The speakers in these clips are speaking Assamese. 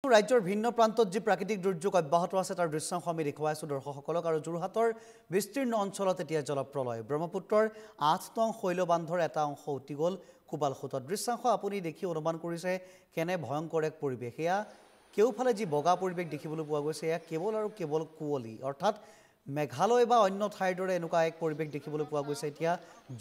ৰাজ্যৰ ভিন্ন প্ৰান্তত যি প্ৰাকৃতিক দুৰ্যোগ অব্যাহত আছে তাৰ দৃশ্যাংশ আমি দেখুৱাইছো দৰ্শকসকলক আৰু যোৰহাটৰ বিস্তীৰ্ণ অঞ্চলত এতিয়া জলপ্ৰলয় ব্ৰহ্মপুত্ৰৰ ৮ নং শৈলবান্ধৰ এটা অংশ উটি গ'ল কোবালখুটত দৃশ্যাংশ আপুনি দেখি অনুমান কৰিছে কেনে ভয়ংকৰ এক পৰিৱেশ এয়া কেউফালে যি বগা পৰিৱেশ দেখিবলৈ পোৱা গৈছে এয়া কেৱল আৰু কেৱল কুঁৱলী অৰ্থাৎ মেঘালয় বা অন্য ঠাইৰ দৰে এনেকুৱা এক পৰিৱেশ দেখিবলৈ পোৱা গৈছে এতিয়া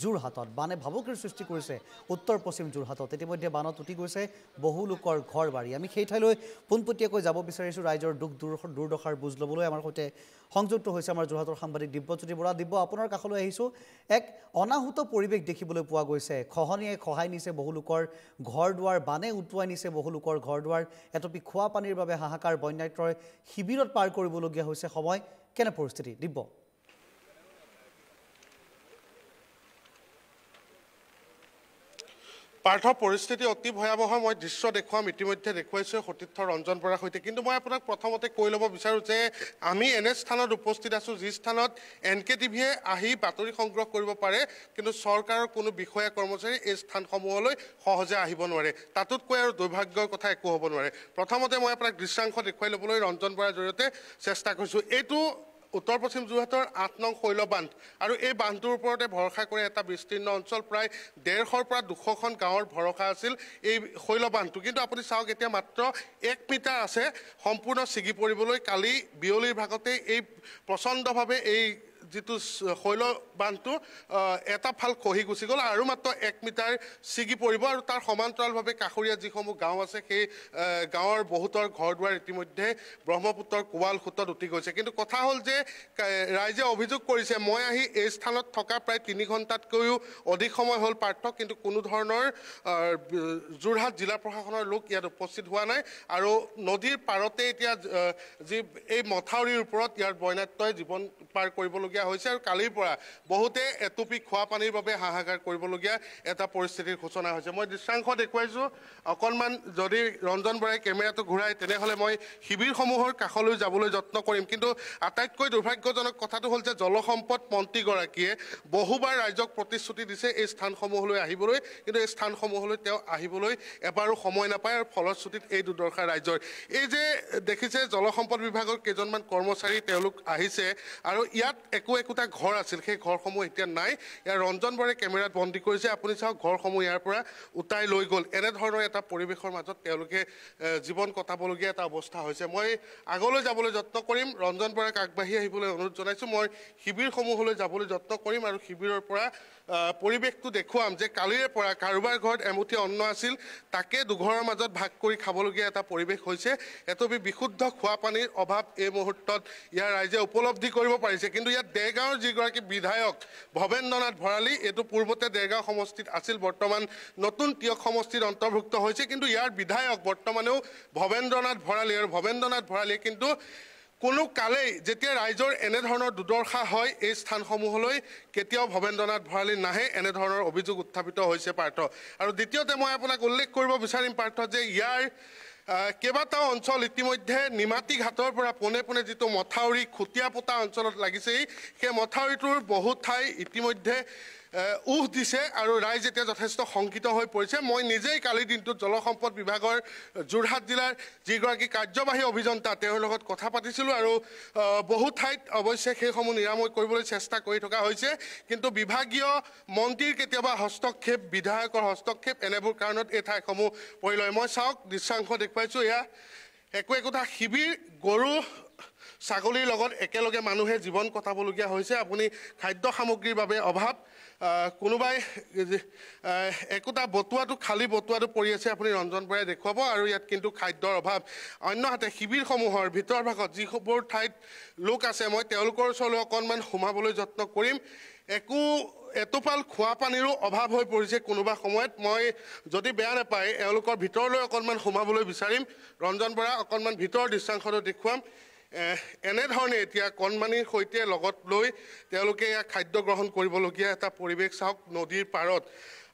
যোৰহাটত বানে ভাবুকিৰ সৃষ্টি কৰিছে উত্তৰ পশ্চিম যোৰহাটত ইতিমধ্যে বানত উটি গৈছে বহু লোকৰ ঘৰ বাৰী আমি সেই ঠাইলৈ পোনপটীয়াকৈ যাব বিচাৰিছোঁ ৰাইজৰ দুখ দুৰ্দশাৰ বুজ ল'বলৈ আমাৰ সৈতে সংযুক্ত হৈছে আমাৰ যোৰহাটৰ সাংবাদিক দিব্যজ্যোতি বৰা দিব্য আপোনাৰ কাষলৈ আহিছোঁ এক অনাহুত পৰিৱেশ দেখিবলৈ পোৱা গৈছে খহনীয়ে খহাই নিছে বহু লোকৰ ঘৰ দুৱাৰ বানে উটুৱাই নিছে বহু লোকৰ ঘৰ দুৱাৰ এটপি খোৱা পানীৰ বাবে হাহাকাৰ বন্যাত্ৰয় শিবিৰত পাৰ কৰিবলগীয়া হৈছে সময় কেনে পৰিস্থিতি দিব্য পাৰ্থ পৰিস্থিতি অতি ভয়াবহ মই দৃশ্য দেখুৱাম ইতিমধ্যে দেখুৱাইছোঁ সতীৰ্থ ৰঞ্জন বৰাৰ সৈতে কিন্তু মই আপোনাক প্ৰথমতে কৈ ল'ব বিচাৰোঁ যে আমি এনে স্থানত উপস্থিত আছোঁ যি স্থানত NKTVয়ে আহি বাতৰি সংগ্ৰহ কৰিব পাৰে কিন্তু চৰকাৰৰ কোনো বিষয়া কৰ্মচাৰী এই স্থানসমূহলৈ সহজে আহিব নোৱাৰে তাতোতকৈ আৰু দুৰ্ভাগ্যৰ কথা একো হ'ব নোৱাৰে প্ৰথমতে মই আপোনাক দৃশ্যাংশ দেখুৱাই ল'বলৈ ৰঞ্জন বৰাৰ জৰিয়তে চেষ্টা কৰিছোঁ এইটো উত্তৰ পশ্চিম যোৰহাটৰ ৮ নং শৈলবান্ধ আৰু এই বান্ধটোৰ ওপৰতে ভৰসা কৰি এটা বিস্তীৰ্ণ অঞ্চল প্ৰায় 150ৰ পৰা 200খন গাঁৱৰ ভৰসা আছিল এই শৈলবান্ধটো কিন্তু আপুনি চাওক এতিয়া মাত্ৰ 1 মিটাৰ আছে সম্পূৰ্ণ ছিগি পৰিবলৈ কালি বিয়লিৰ ভাগতে এই প্ৰচণ্ডভাৱে এই যিটো শৈলবান্ধটো এটা ফাল খহি গুচি গ'ল আৰু মাত্ৰ 1 মিটাৰ ছিগি পৰিব আৰু তাৰ সমান্তৰালভাৱে কাষৰীয়া যিসমূহ গাঁও আছে সেই গাঁৱৰ বহুতৰ ঘৰ দুৱাৰ ইতিমধ্যে ব্ৰহ্মপুত্ৰৰ কোবালখুটত উটি গৈছে কিন্তু কথা হ'ল যে ৰাইজে অভিযোগ কৰিছে মই আহি এই স্থানত থকা প্ৰায় 3 ঘণ্টাতকৈও অধিক সময় হ'ল পাৰ্থ কিন্তু কোনো ধৰণৰ যোৰহাট জিলা প্ৰশাসনৰ লোক ইয়াত উপস্থিত হোৱা নাই আৰু নদীৰ পাৰতে এতিয়া যি এই মথাউৰিৰ ওপৰত ইয়াৰ বন্যাত্ৰয় জীৱন পাৰ কৰিবলগীয়া হৈছে আৰু কালিৰ পৰা বহুতে এটুপি খোৱা পানীৰ বাবে হাহাকাৰ কৰিবলগীয়া এটা পৰিস্থিতিৰ সূচনা হৈছে মই দৃশ্যাংশ দেখুৱাইছোঁ অকণমান যদি ৰঞ্জন বৰাই কেমেৰাটো ঘূৰাই তেনেহ'লে মই শিবিৰসমূহৰ কাষলৈ যাবলৈ যত্ন কৰিম কিন্তু আটাইতকৈ দুৰ্ভাগ্যজনক কথাটো হ'ল যে জলসম্পদ মন্ত্ৰীগৰাকীয়ে বহুবাৰ ৰাইজক প্ৰতিশ্ৰুতি দিছে এই স্থানসমূহলৈ আহিবলৈ কিন্তু এই স্থানসমূহলৈ তেওঁ আহিবলৈ এবাৰো সময় নাপায় আৰু ফলশ্ৰুতিত এই দুৰ্দশা ৰাইজৰ এই যে দেখিছে জলসম্পদ বিভাগৰ কেইজনমান কৰ্মচাৰী তেওঁলোক আহিছে আৰু ইয়াত একোটা ঘৰ আছিল সেই ঘৰসমূহ এতিয়া নাই ইয়াৰ ৰঞ্জন বৰাই কেমেৰাত বন্দী কৰিছে আপুনি চাওক ঘৰসমূহ ইয়াৰ পৰা উটাই লৈ গ'ল এনেধৰণৰ এটা পৰিৱেশৰ মাজত তেওঁলোকে জীৱন কটাবলগীয়া এটা অৱস্থা হৈছে মই আগলৈ যাবলৈ যত্ন কৰিম ৰঞ্জন বৰাক আগবাঢ়ি আহিবলৈ অনুৰোধ জনাইছোঁ মই শিবিৰসমূহলৈ যাবলৈ যত্ন কৰিম আৰু শিবিৰৰ পৰা পৰিৱেশটো দেখুৱাম যে কালিৰে পৰা কাৰোবাৰ ঘৰত এমুঠি অন্ন আছিল তাকে দুঘৰৰ মাজত ভাগ কৰি খাবলগীয়া এটা পৰিৱেশ হৈছে এটপি বিশুদ্ধ খোৱা পানীৰ অভাৱ এই মুহূৰ্তত ইয়াৰ ৰাইজে উপলব্ধি কৰিব পাৰিছে কিন্তু ইয়াত দেৰগাঁৱৰ যিগৰাকী বিধায়ক ভৱেন্দ্ৰনাথ ভৰালী এইটো পূৰ্বতে দেৰগাঁও সমষ্টিত আছিল বৰ্তমান নতুন টিয়ক সমষ্টিত অন্তৰ্ভুক্ত হৈছে কিন্তু ইয়াৰ বিধায়ক বৰ্তমানেও ভৱেন্দ্ৰনাথ ভৰালী আৰু ভৱেন্দ্ৰনাথ ভৰালীয়ে কিন্তু কোনো কালেই যেতিয়া ৰাইজৰ এনেধৰণৰ দুৰ্দশা হয় এই স্থানসমূহলৈ কেতিয়াও ভৱেন্দ্ৰনাথ ভৰালী নাহে এনেধৰণৰ অভিযোগ উত্থাপিত হৈছে পাৰ্থ আৰু দ্বিতীয়তে মই আপোনাক উল্লেখ কৰিব বিচাৰিম পাৰ্থ যে ইয়াৰ কেইবাটাও অঞ্চল ইতিমধ্যে নিমাতী ঘাটৰ পৰা পোনে পোনে যিটো মথাউৰি খুটিয়া পোতা অঞ্চলত লাগিছেই সেই মথাউৰিটোৰ বহু ঠাই ইতিমধ্যে উহ দিছে আৰু ৰাইজ এতিয়া যথেষ্ট শংকিত হৈ পৰিছে মই নিজেই কালিৰ দিনটোত জলসম্পদ বিভাগৰ যোৰহাট জিলাৰ যিগৰাকী কাৰ্যবাহী অভিযন্তা তেওঁৰ লগত কথা পাতিছিলোঁ আৰু বহু ঠাইত অৱশ্যে সেইসমূহ নিৰাময় কৰিবলৈ চেষ্টা কৰি থকা হৈছে কিন্তু বিভাগীয় মন্ত্ৰীৰ কেতিয়াবা হস্তক্ষেপ বিধায়কৰ হস্তক্ষেপ এনেবোৰ কাৰণত এই ঠাইসমূহ পৰিলয় মই চাওক দৃশ্যাংশ দেখুৱাইছোঁ এয়া একোটা শিবিৰ গৰু ছাগলীৰ লগত একেলগে মানুহে জীৱন কটাবলগীয়া হৈছে আপুনি খাদ্য সামগ্ৰীৰ বাবে অভাৱ কোনোবাই একোটা বটুৱাটো খালী বটুৱাটো পৰি আছে আপুনি ৰঞ্জন বৰাই দেখুৱাব আৰু ইয়াত কিন্তু খাদ্যৰ অভাৱ অন্যহাতে শিবিৰসমূহৰ ভিতৰ ভাগত যিবোৰ ঠাইত লোক আছে মই তেওঁলোকৰ ওচৰলৈ অকণমান সোমাবলৈ যত্ন কৰিম এটোপাল খোৱা পানীৰো অভাৱ হৈ পৰিছে কোনোবা সময়ত মই যদি বেয়া নাপায় এওঁলোকৰ ভিতৰলৈ অকণমান সোমাবলৈ বিচাৰিম ৰঞ্জন বৰা অকণমান ভিতৰৰ দৃশ্যাংশটো দেখুৱাম এনেধৰণে এতিয়া কণমানিৰ সৈতে লগত লৈ তেওঁলোকে এয়া খাদ্য গ্ৰহণ কৰিবলগীয়া এটা পৰিৱেশ চাওক নদীৰ পাৰত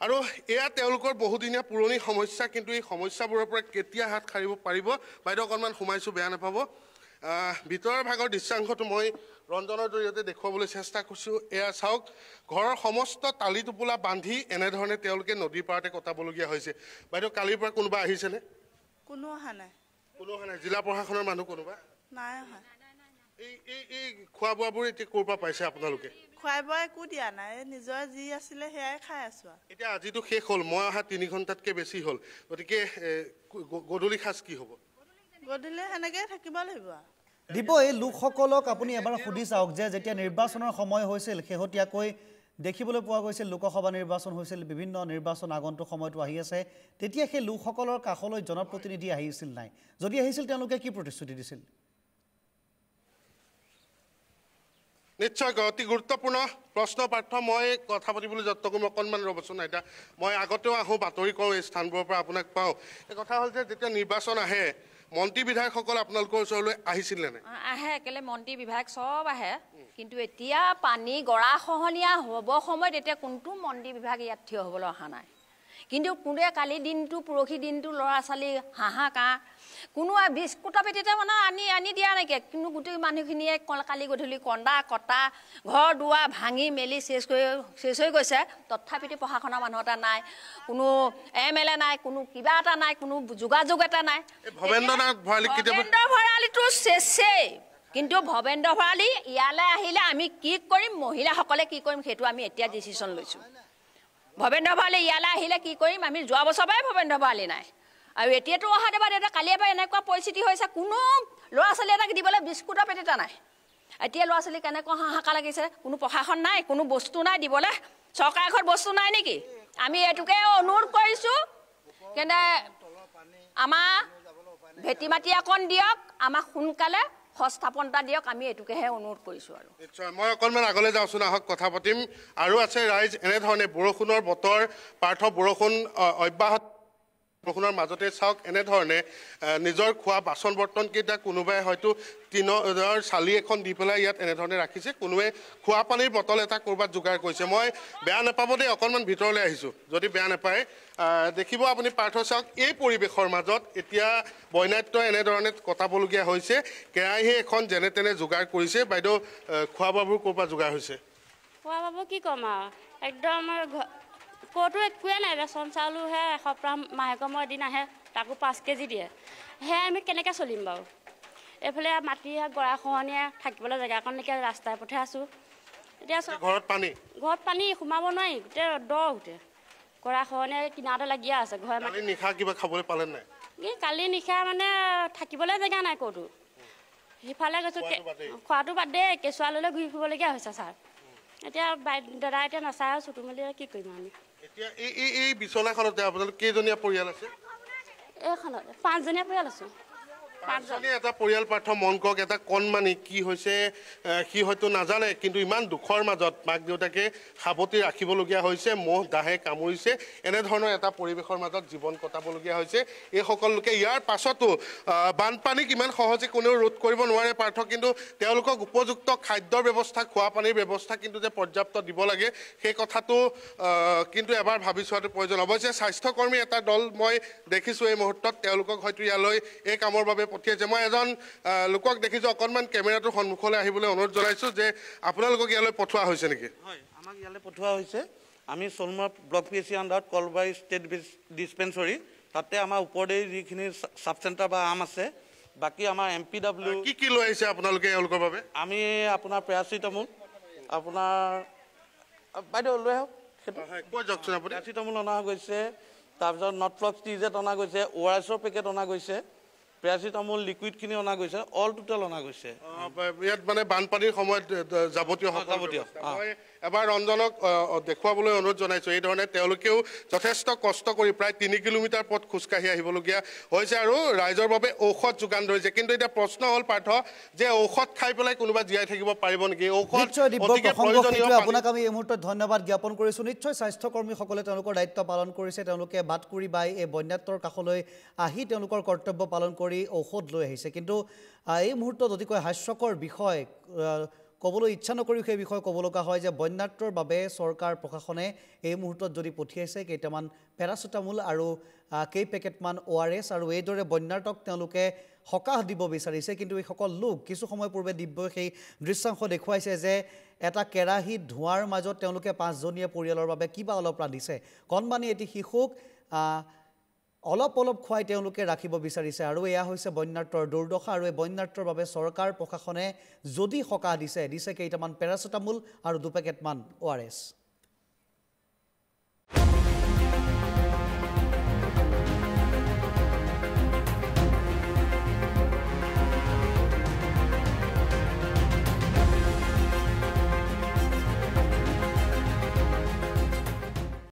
আৰু এয়া তেওঁলোকৰ বহুদিনীয়া পুৰণি সমস্যা কিন্তু এই সমস্যাবোৰৰ পৰা কেতিয়া হাত সাৰিব পাৰিব বাইদেউ অকণমান সোমাইছোঁ বেয়া নাপাব ভিতৰৰ ভাগৰ দৃশ্যাংশটো মই ৰঞ্জনৰ জৰিয়তে দেখুৱাবলৈ চেষ্টা কৰিছোঁ এয়া চাওক ঘৰৰ সমস্ত তালি টোপোলা বান্ধি এনেধৰণে তেওঁলোকে নদীৰ পাৰতে কটাবলগীয়া হৈছে বাইদেউ কালিৰ পৰা কোনোবা আহিছেনে কোনো অহা নাই কোনো অহা নাই জিলা প্ৰশাসনৰ মানুহ কোনোবা নাই অহা এই খোৱা বোৱাবোৰ এতিয়া ক'ৰ পৰা পাইছে আপোনালোকে খুৱাই বোৱাই একো দিয়া নাই নিজৰ যি আছিলে সেয়াই খাই আছো এতিয়া আজিতো শেষ হ'ল মই অহা 3 ঘণ্টাতকৈ বেছি হ'ল গতিকে গধূলি সাজ কি হ'ব গধূলি সেনেকৈ থাকিব লাগিব দিব এই লোকসকলক আপুনি এবাৰ সুধি চাওক যে যেতিয়া নিৰ্বাচনৰ সময় হৈছিল শেহতীয়াকৈ দেখিবলৈ পোৱা গৈছিল লোকসভা নিৰ্বাচন হৈছিল বিভিন্ন নিৰ্বাচন আগন্তুক সময়টো আহি আছে তেতিয়া সেই লোকসকলৰ কাষলৈ জনপ্ৰতিনিধি আহিছিল নাই যদি আহিছিল তেওঁলোকে কি প্ৰতিশ্ৰুতি দিছিল নিশ্চয় অতি গুৰুত্বপূৰ্ণ প্ৰশ্ন পাৰ্থ মই কথা পাতিবলৈ যত্ন কৰিম অকণমান ৰ'বচোন এতিয়া মই আগতেও আহোঁ বাতৰি কৰোঁ এই স্থানবোৰৰ পৰা আপোনাক পাওঁ এই কথা হ'ল যে যেতিয়া নিৰ্বাচন আহে মন্ত্ৰী বিধায়কসকল আপোনালোকৰ ওচৰলৈ আহিছিলে নে আহে কেলে মন্ত্ৰী বিভাগ সব আহে কিন্তু এতিয়া পানী গৰা খহনীয়া হ'ব সময়ত এতিয়া কোনটো মন্ত্ৰী বিভাগ ইয়াত থিয় হ'বলৈ অহা নাই কিন্তু কোনে কালি দিনটো পৰহি দিনটো ল'ৰা ছোৱালী হাহাকাৰ কোনো বিস্কুট পেটিতে মানে আনি দিয়া নাইকিয়া কিন্তু গোটেই মানুহখিনিয়ে কালি গধূলি কন্দা কটা ঘৰ দুৱাৰ ভাঙি মেলি শেষ হৈ গৈছে তথাপিতো প্ৰশাসনৰ মানুহ এটা নাই কোনো MLA নাই কোনো কিবা এটা নাই কোনো যোগাযোগ এটা নাই ভৱেন্দ্ৰ ভৰালীটো শেষেই কিন্তু ভৱেন্দ্ৰ ভৰালী ইয়ালৈ আহিলে আমি কি কৰিম মহিলাসকলে কি কৰিম সেইটো আমি এতিয়া ডিচিশ্যন লৈছোঁ ভৱেন্দ্ৰ ভৰালী ইয়ালৈ আহিলে কি কৰিম আমি যোৱা বছৰ পৰাই ভৱেন্দ্ৰ ভৰালী নাই আৰু এতিয়াতো অহা দেবাদ এটা কালিৰ পৰা এনেকুৱা পৰিস্থিতি হৈছে কোনো ল'ৰা ছোৱালী এটাক দিবলৈ বিস্কুটৰ পেট এটা নাই এতিয়া ল'ৰা ছোৱালী কেনেকুৱা হাহাকাৰ লাগিছে কোনো প্ৰশাসন নাই কোনো বস্তু নাই দিবলৈ চৰকাৰৰ ঘৰত বস্তু নাই নেকি আমি এইটোকে অনুৰোধ কৰিছোঁ কিন্তু আমাৰ ভেটি মাটি অকণ দিয়ক আমাক সোনকালে সংস্থাপন এটা দিয়ক আমি এইটোকেহে অনুৰোধ কৰিছোঁ আৰু নিশ্চয় মই অকণমান আগলৈ যাওঁচোন আহক কথা পাতিম আৰু আছে ৰাইজ এনেধৰণে বৰষুণৰ বতৰ পাৰ্থ বৰষুণ অব্যাহত বৰষুণৰ মাজতে চাওক এনেধৰণে নিজৰ খোৱা বাচন বৰ্তনকেইটা কোনোবাই হয়তো টিনৰ চালি এখন দি পেলাই ইয়াত এনেধৰণে ৰাখিছে কোনোৱে খোৱা পানীৰ বটল এটা ক'ৰবাত যোগাৰ কৰিছে মই বেয়া নাপাব দেই অকণমান ভিতৰলৈ আহিছোঁ যদি বেয়া নাপায় দেখিব আপুনি পাৰ্থ চাওক এই পৰিৱেশৰ মাজত এতিয়া বৈনাট্য এনেধৰণে কটাবলগীয়া হৈছে কেৰাহী এখন যেনে তেনে যোগাৰ কৰিছে বাইদেউ খোৱা বোৱাবোৰ ক'ৰ পৰা যোগাৰ হৈছে খোৱা বোৱা কি ক'ম আৰু একদম ক'তো একোৱে নাই ৰেচন চাউলোহে এসপ্তাহ মাহেকৰ মূৰত এদিন আহে তাকো 5 কেজি দিয়ে সেয়া আমি কেনেকৈ চলিম বাৰু এইফালে মাটি গৰা খহনীয়া থাকিবলৈ জেগা অকণ নাইকিয়া ৰাস্তাই পঠাই আছোঁ এতিয়া ঘৰত পানী সোমাব নোৱাৰি গোটেই গোটেই গৰা খহনীয়া কিনাৰতে লাগিয়ে আছে ঘৰে মাটি নিশা কিবা খাবলৈ পালে নাই কালি নিশা মানে থাকিবলৈ জেগা নাই ক'তো সিফালে গৈছোঁ খোৱাটো বাদেই কেঁচুৱালৈ ঘূৰি ফুৰিবলগীয়া হৈছে ছাৰ এতিয়া দাদা এতিয়া নাচাই আছোঁ চুটো মেলি কি কৰিম আমি এতিয়া এই বিচনাখনতে আপোনালোক কেইজনীয়া পৰিয়াল আছে এইখনত 5জনীয়া পৰিয়াল আছোঁ এটা পৰিয়াল পাৰ্থ মন কৰক এটা কণমানি কি হৈছে সি হয়তো নাজানে কিন্তু ইমান দুখৰ মাজত মাক দেউতাকে সাৱটি ৰাখিবলগীয়া হৈছে মহ দাহে কামুৰিছে এনেধৰণৰ এটা পৰিৱেশৰ মাজত জীৱন কটাবলগীয়া হৈছে এইসকল লোকে ইয়াৰ পাছতো বানপানীক ইমান সহজে কোনেও ৰোধ কৰিব নোৱাৰে পাৰ্থ কিন্তু তেওঁলোকক উপযুক্ত খাদ্যৰ ব্যৱস্থা খোৱা পানীৰ ব্যৱস্থা কিন্তু যে পৰ্যাপ্ত দিব লাগে সেই কথাটো কিন্তু এবাৰ ভাবি চোৱাটো প্ৰয়োজন অৱশ্যে স্বাস্থ্যকৰ্মী এটা দল মই দেখিছোঁ এই মুহূৰ্তত তেওঁলোকক হয়তো ইয়ালৈ এই কামৰ বাবে পঠিয়াইছে মই এজন লোকক দেখিছোঁ অকণমান কেমেৰাটোৰ সন্মুখলৈ আহিবলৈ অনুৰোধ জনাইছোঁ যে আপোনালোকক ইয়ালৈ পঠোৱা হৈছে নেকি হয় আমাক ইয়ালৈ পঠোৱা হৈছে আমি চলমৰা ব্লক PHC আণ্ডাৰত কলবাৰী ষ্টেট ডিছপেঞ্চৰী তাতে আমাৰ ওপৰতে যিখিনি চাব চেণ্টাৰ বা আম আছে বাকী আমাৰ MPW কি লৈ আহিছে আপোনালোকে এওঁলোকৰ বাবে আমি আপোনাৰ পেৰাচিটামল আপোনাৰ বাইদেউ লৈ আহক কৈ যাওকচোন আপুনি পেৰাচিটামল অনা গৈছে তাৰপিছত নটফ্লক্স টিজেট অনা গৈছে ORSৰ পেকেট অনা গৈছে পেৰাচিটামল লিকুইডখিনি অনা গৈছে অল টোটেল অনা গৈছে ইয়াত মানে বানপানীৰ সময়ত যাৱতীয় এবাৰ ৰঞ্জনক দেখুৱাবলৈ অনুৰোধ জনাইছোঁ এই ধৰণে তেওঁলোকেও যথেষ্ট কষ্ট কৰি প্ৰায় 3 কিলোমিটাৰ পথ খোজকাঢ়ি আহিবলগীয়া হৈছে আৰু ৰাইজৰ বাবে ঔষধ যোগান ধৰিছে কিন্তু এতিয়া প্ৰশ্ন হ'ল পাৰ্থ যে ঔষধ খাই পেলাই কোনোবা জীয়াই থাকিব পাৰিব নেকি ঔষধ আপোনাক আমি এই মুহূৰ্তত ধন্যবাদ জ্ঞাপন কৰিছোঁ নিশ্চয় স্বাস্থ্যকৰ্মীসকলে তেওঁলোকৰ দায়িত্ব পালন কৰিছে তেওঁলোকে বাটকুৰি বাই এই বন্যাত্ৰৰ কাষলৈ আহি তেওঁলোকৰ কৰ্তব্য পালন কৰি ঔষধ লৈ আহিছে কিন্তু এই মুহূৰ্তত অতিকৈ হাস্যকৰ বিষয় ক'বলৈ ইচ্ছা নকৰিও সেই বিষয়ে ক'ব লগা হয় যে বন্যাত্ৰৰ বাবে চৰকাৰ প্ৰশাসনে এই মুহূৰ্তত যদি পঠিয়াইছে কেইটামান পেৰাচিটামল আৰু কেই পেকেটমান ORS আৰু এইদৰে বন্যাৰ্তক তেওঁলোকে সকাহ দিব বিচাৰিছে কিন্তু এইসকল লোক কিছু সময় পূৰ্বে দিব্যই সেই দৃশ্যাংশ দেখুৱাইছে যে এটা কেৰাহীত ধোঁৱাৰ মাজত তেওঁলোকে 5জনীয়া পৰিয়ালৰ বাবে কিবা অলপ ৰান্ধিছে কণমানি এটি শিশুক অলপ অলপ খুৱাই তেওঁলোকে ৰাখিব বিচাৰিছে আৰু এয়া হৈছে বন্যাৰ্তৰ দুৰ্দশা আৰু এই বন্যাৰ্তৰ বাবে চৰকাৰ প্ৰশাসনে যদি সকাহ দিছে কেইটামান পেৰাচিটামল আৰু 2 পেকেটমান ORS